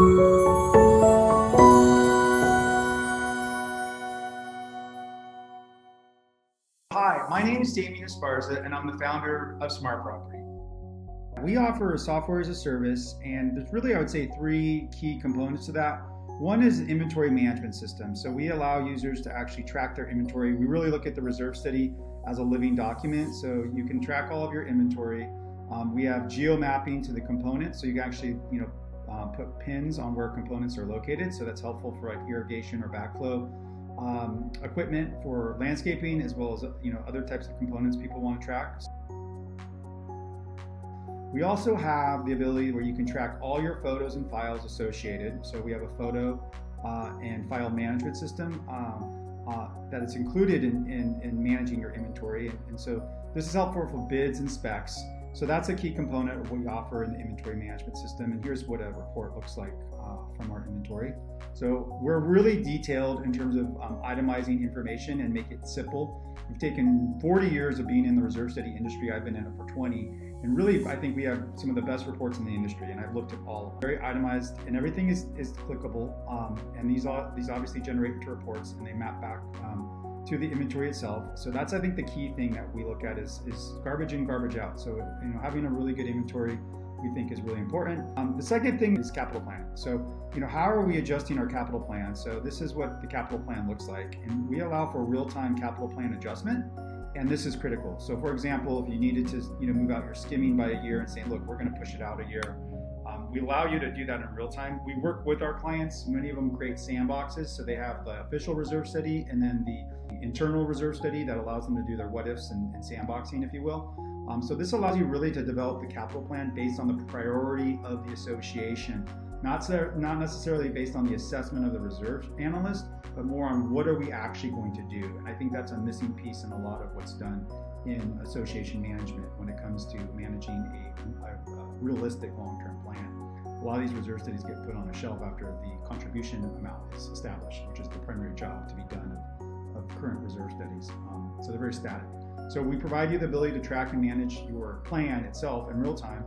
Hi, my name is Damien Esparza, and I'm the founder of SmartProperty. We offer a software as a service, and there's really, I would say, three key components to that. One is an inventory management system. So we allow users to actually track their inventory. We really look at the reserve study as a living document, so you can track all of your inventory. We have geo mapping to the components, so you can actually, put pins on where components are located. So that's helpful for like irrigation or backflow equipment for landscaping, as well as other types of components people want to track. We also have the ability where you can track all your photos and files associated. So we have a photo and file management system that is included in managing your inventory. And so this is helpful for bids and specs. So that's a key component of what we offer in the inventory management system. And here's what a report looks like from our inventory. So we're really detailed in terms of itemizing information and make it simple. We've taken 40 years of being in the reserve study industry. I've been in it for 20. And really, I think we have some of the best reports in the industry, and I've looked at all of them. Very itemized, and everything is clickable. And these obviously generate to reports, and they map back to the inventory itself. So that's, I think, the key thing that we look at is garbage in, garbage out. So having a really good inventory, we think, is really important. The second thing is capital planning. So how are we adjusting our capital plan? So this is what the capital plan looks like, and we allow for real-time capital plan adjustment. And this is critical. So for example, if you needed to move out your skimming by a year and say, look, we're going to push it out a year, we allow you to do that in real time. We work with our clients. Many of them create sandboxes. So they have the official reserve study and then the internal reserve study that allows them to do their what ifs and sandboxing, if you will. So this allows you really to develop the capital plan based on the priority of the association, not necessarily based on the assessment of the reserve analyst, but more on what are we actually going to do. And I think that's a missing piece in a lot of what's done in association management when it comes to managing a realistic long-term plan. A lot of these reserve studies get put on a shelf after the contribution amount is established, which is the primary job to be done of current reserve studies. So they're very static. So we provide you the ability to track and manage your plan itself in real time.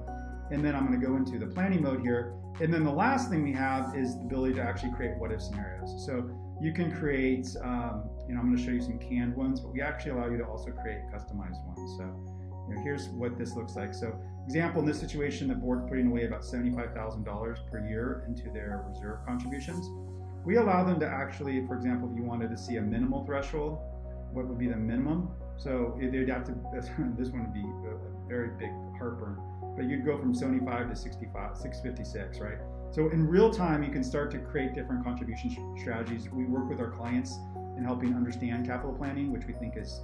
And then I'm going to go into the planning mode here. And then the last thing we have is the ability to actually create what if scenarios. So you can create, I'm going to show you some canned ones, but we actually allow you to also create customized ones. So here's what this looks like. So example, in this situation, the board's putting away about $75,000 per year into their reserve contributions. We allow them to actually, for example, if you wanted to see a minimal threshold, what would be the minimum? So they'd have to, this one would be a very big heartburn, but you'd go from 75 to 656, right? So in real time, you can start to create different contribution strategies. We work with our clients in helping understand capital planning, which we think is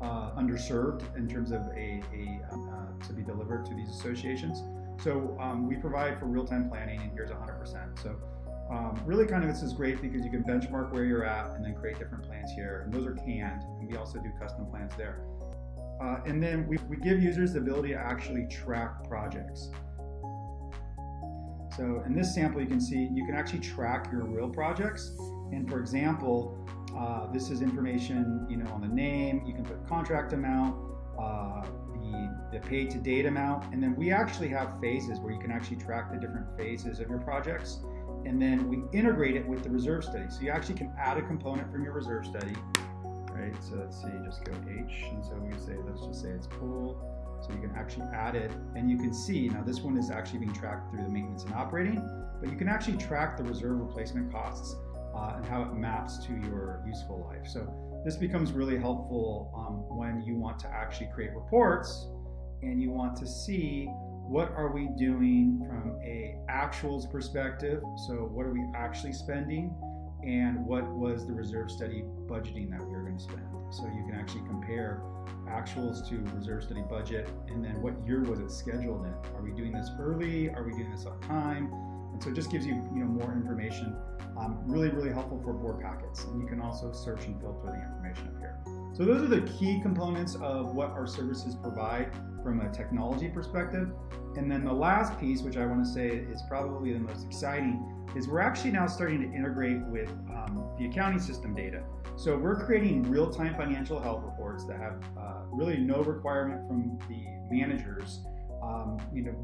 underserved in terms of to be delivered to these associations. So we provide for real-time planning, and here's 100%. So really this is great because you can benchmark where you're at and then create different plans here. And those are canned, and we also do custom plans there. And then we give users the ability to actually track projects. So in this sample, you can see you can actually track your real projects. And for example, this is information on the name. You can put contract amount, the pay to date amount, and then we actually have phases where you can actually track the different phases of your projects. And then we integrate it with the reserve study. So you actually can add a component from your reserve study, right? So let's see, just go H, and so we say, let's just say it's pool. So you can actually add it, and you can see, now this one is actually being tracked through the maintenance and operating, but you can actually track the reserve replacement costs and how it maps to your useful life. So this becomes really helpful when you want to actually create reports and you want to see what are we doing from a actuals perspective. So what are we actually spending, and what was the reserve study budgeting that we were going to spend. So you can actually compare actuals to reserve study budget, and then what year was it scheduled in? Are we doing this early? Are we doing this on time? And so it just gives you, more information. Really, really helpful for board packets. And you can also search and filter the information up here. So those are the key components of what our services provide from a technology perspective. And then the last piece, which I want to say is probably the most exciting, is we're actually now starting to integrate with the accounting system data. So we're creating real-time financial health reports that have really no requirement from the managers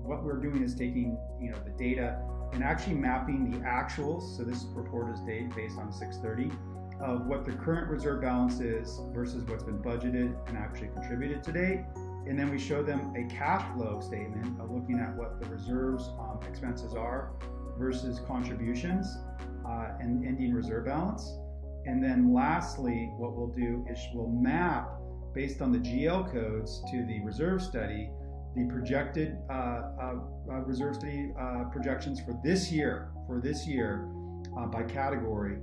what we're doing is taking the data and actually mapping the actuals. So this report is based on 6/30 of what the current reserve balance is versus what's been budgeted and actually contributed to date. And then we show them a cash flow statement of looking at what the reserves expenses are versus contributions and ending reserve balance. And then lastly, what we'll do is we'll map, based on the GL codes to the reserve study, the projected reserve study projections for this year by category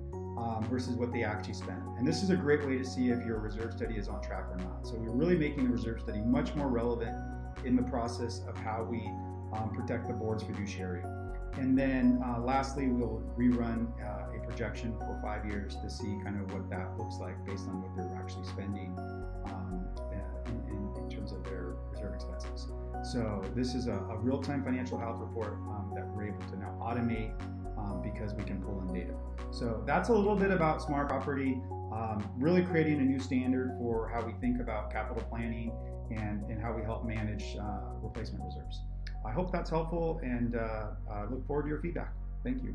versus what they actually spent. And this is a great way to see if your reserve study is on track or not. So we're really making the reserve study much more relevant in the process of how we protect the board's fiduciary. And then lastly, we'll rerun a projection for 5 years to see kind of what that looks like based on what they're actually spending in terms of their reserve expenses. So this is a real-time financial health report that we're able to now automate because we can pull in data. So that's a little bit about SmartProperty, really creating a new standard for how we think about capital planning and how we help manage replacement reserves. I hope that's helpful, and I look forward to your feedback. Thank you.